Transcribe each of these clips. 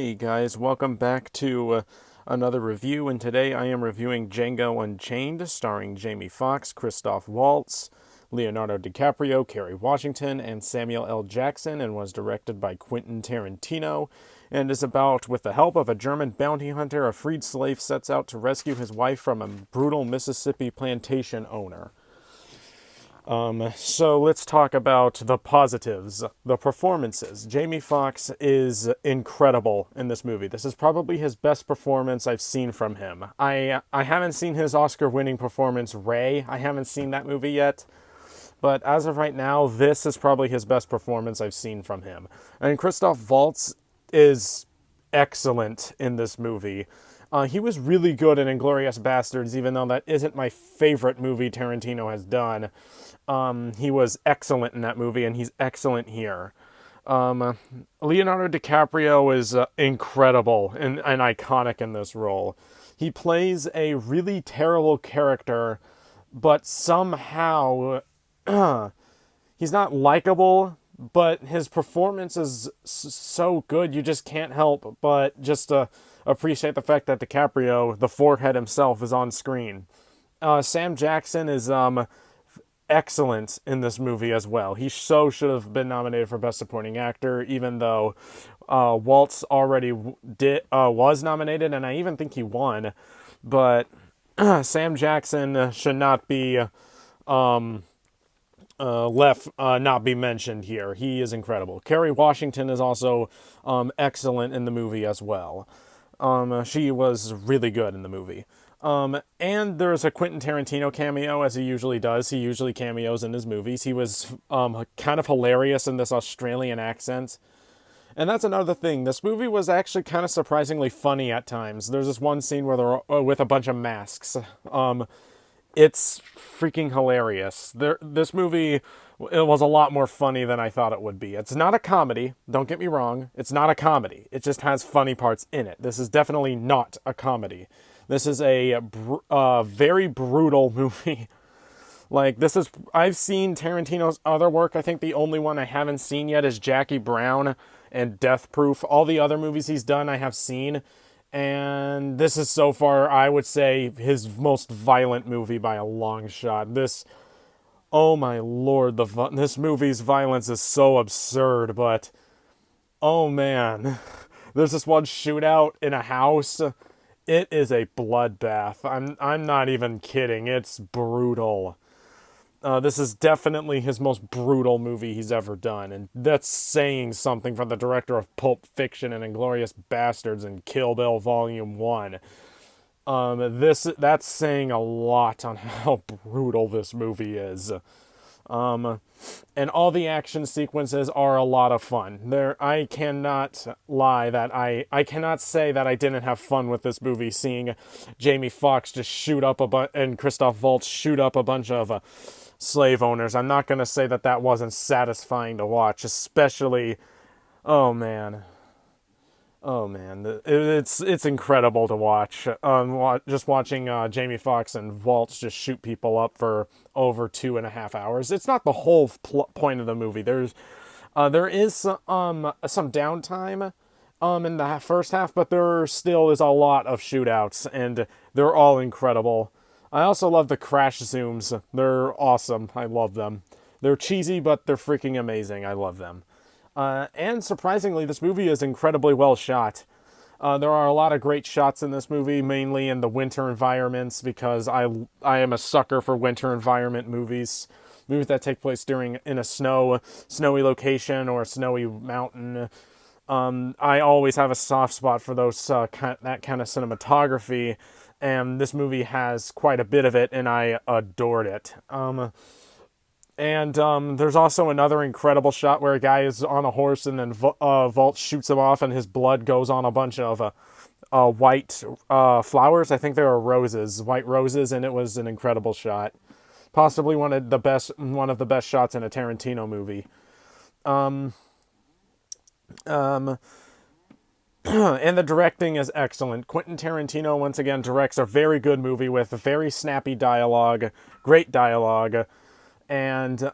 Hey guys, welcome back to another review, and today I am reviewing Django Unchained, starring Jamie Foxx, Christoph Waltz, Leonardo DiCaprio, Kerry Washington, and Samuel L. Jackson, and was directed by Quentin Tarantino, and is about, with the help of a German bounty hunter, a freed slave sets out to rescue his wife from a brutal Mississippi plantation owner. So let's talk about the positives, the performances. Jamie Foxx is incredible in this movie. This is probably his best performance I've seen from him. I haven't seen his Oscar-winning performance, Ray. I haven't seen that movie yet. But as of right now, this is probably his best performance I've seen from him. And Christoph Waltz is excellent in this movie. He was really good in Inglourious Basterds, even though that isn't my favorite movie Tarantino has done. He was excellent in that movie, and he's excellent here. Leonardo DiCaprio is incredible and iconic in this role. He plays a really terrible character, but somehow he's not likable, but his performance is so good you just can't help but just appreciate the fact that DiCaprio, the forehead himself, is on screen. Sam Jackson is excellent in this movie as well. He so should have been nominated for Best Supporting Actor, even though Waltz already was nominated, and I even think he won. But Sam Jackson should not be not be mentioned here. He is incredible. Kerry Washington is also excellent in the movie as well. She was really good in the movie. And there's a Quentin Tarantino cameo, as he usually does. He usually cameos in his movies. He was kind of hilarious in this Australian accent. And that's another thing. This movie was actually kind of surprisingly funny at times. There's this one scene where they're with a bunch of masks. It's freaking hilarious. This movie, it was a lot more funny than I thought it would be. It's not a comedy. Don't get me wrong. It's not a comedy. It just has funny parts in it. This is definitely not a comedy. This is a very brutal movie. I've seen Tarantino's other work. I think the only one I haven't seen yet is Jackie Brown and Death Proof. All the other movies he's done, I have seen. And this is so far, I would say, his most violent movie by a long shot. Oh my lord, this movie's violence is so absurd, but oh man. There's this one shootout in a house. It is a bloodbath. I'm not even kidding. It's brutal. This is definitely his most brutal movie he's ever done, and that's saying something from the director of Pulp Fiction and Inglourious Basterds and Kill Bill Volume 1. That's saying a lot on how brutal this movie is. And all the action sequences are a lot of fun. I cannot lie that I cannot say that I didn't have fun with this movie, seeing Jamie Foxx just shoot up and Christoph Waltz shoot up a bunch of slave owners. I'm not going to say that that wasn't satisfying to watch, especially, oh man, it's incredible to watch. Just watching Jamie Foxx and Waltz just shoot people up for over 2.5 hours. It's not the whole point of the movie. There is some downtime in the first half, but there still is a lot of shootouts, and they're all incredible. I also love the crash zooms. They're awesome. I love them. They're cheesy, but they're freaking amazing. I love them. And surprisingly, this movie is incredibly well shot. There are a lot of great shots in this movie, mainly in the winter environments, because I am a sucker for winter environment movies. Movies that take place in a snowy location or a snowy mountain. I always have a soft spot for that kind of cinematography, and this movie has quite a bit of it, and I adored it. And there's also another incredible shot where a guy is on a horse and then Waltz shoots him off and his blood goes on a bunch of white flowers. I think they were roses, white roses, and it was an incredible shot. Possibly one of the best shots in a Tarantino movie. And the directing is excellent. Quentin Tarantino, once again, directs a very good movie with very snappy dialogue, great dialogue, and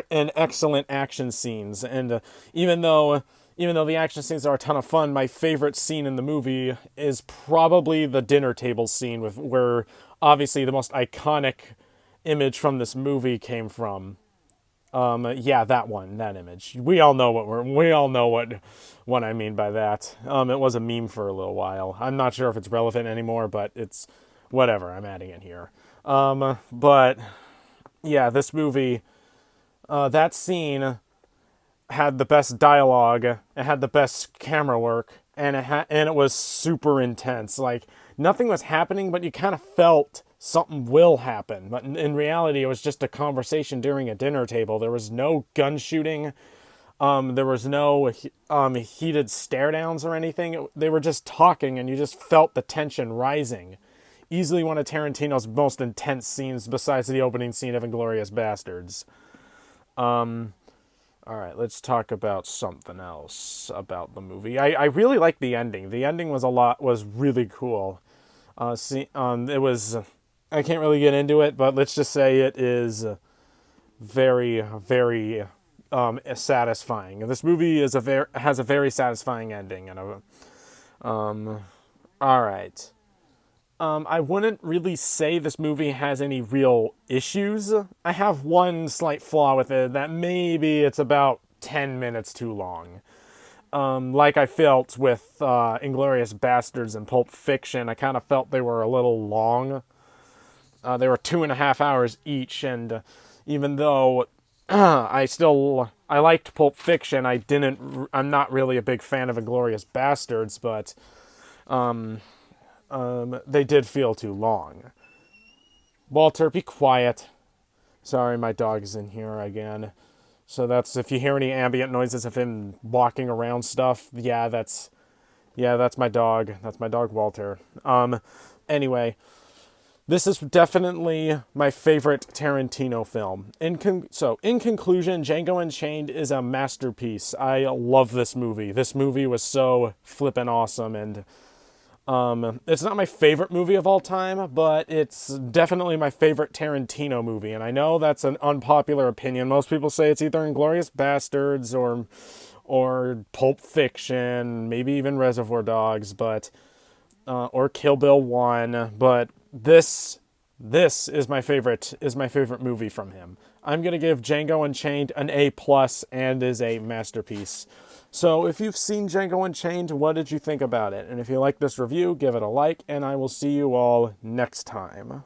excellent action scenes. And even though even though the action scenes are a ton of fun, my favorite scene in the movie is probably the dinner table scene with where obviously the most iconic image from this movie came from. Yeah, that one, that image. We all know what I mean by that. It was a meme for a little while. I'm not sure if it's relevant anymore, but it's whatever. I'm adding it here. But yeah, this movie, that scene had the best dialogue, it had the best camera work, and it was super intense. Like nothing was happening, but you kind of felt something will happen. But in reality, it was just a conversation during a dinner table. There was no gun shooting. There was no heated stare downs or anything. They were just talking, and you just felt the tension rising. Easily one of Tarantino's most intense scenes, besides the opening scene of *Inglourious Bastards*. All right, let's talk about something else about the movie. I really like the ending. The ending was really cool. It was, I can't really get into it, but let's just say it is very, very satisfying. This movie has a very satisfying ending, and all right. I wouldn't really say this movie has any real issues. I have one slight flaw with it, that maybe it's about 10 minutes too long. Like I felt with *Inglourious Bastards* and *Pulp Fiction*, I kind of felt they were a little long. They were 2.5 hours each, and even though I liked *Pulp Fiction*, I'm not really a big fan of *Inglourious Bastards*, but they did feel too long. Walter, be quiet. Sorry, my dog is in here again. So that's, if you hear any ambient noises of him walking around stuff, that's my dog. That's my dog, Walter. Anyway, this is definitely my favorite Tarantino film. In conclusion, Django Unchained is a masterpiece. I love this movie. This movie was so flippin' awesome, and it's not my favorite movie of all time, but it's definitely my favorite Tarantino movie. And I know that's an unpopular opinion. Most people say it's either *Inglourious Bastards* or *Pulp Fiction*, maybe even *Reservoir Dogs*, or *Kill Bill 1*. But this is my favorite movie from him. I'm gonna give Django Unchained an A+, and is a masterpiece. So if you've seen Django Unchained, what did you think about it? And if you like this review, give it a like, and I will see you all next time.